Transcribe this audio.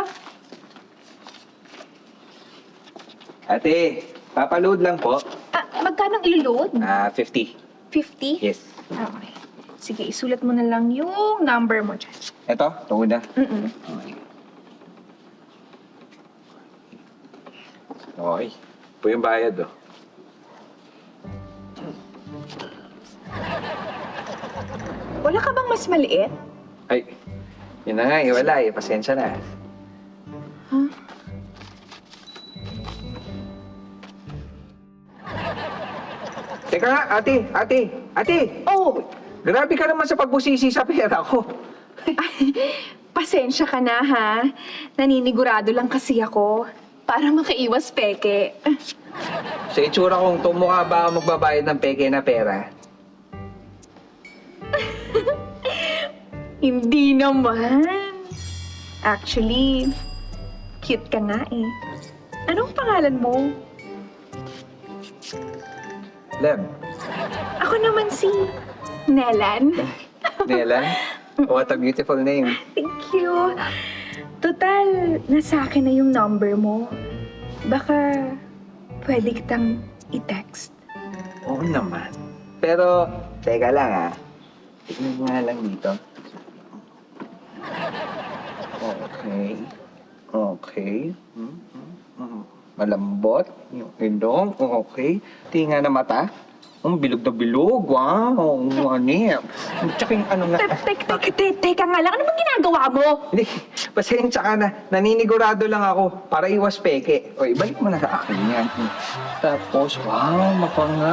ah. Ate, papaload lang po. Magkano iloload? 50. 50? Yes. Okay. Sige, isulat mo na lang yung number mo dyan. Ito, tungod na. Mm-mm. Okay. Ito yung bayad, oh. Wala ka bang mas maliit? Ay, yun na nga, wala eh. Pasensya na. Huh? Teka nga, ate! Oh, Grabe ka naman sa pagbusisi sa pera ko. pasensya ka na ha. Naninigurado lang kasi ako para makaiwas peke. Sa itsura kong tumukha ba ako magbabayad ng peke na pera? Hindi naman. Actually, cute ka nga eh. Anong pangalan mo? Lem, Ako naman si Nelan. Nelan, what a beautiful name. Thank you. Total, nasa akin na yung number mo. Baka pwede kitang i-text. Oo naman. Pero, teka lang ah. Tignan mo nga lang dito. Okay. Okay. Malambot. Yung ilong. Okay. Tinga na mata. Bilog na bilog. Wow. Ano Tsaka yung ano nga. Teka nga lang, ano bang ginagawa mo? Hindi. Pasensya ka na. Naninigurado lang ako para iwas peke. O, ibalik mo na sa akin yan. Tapos, wow, mapanga.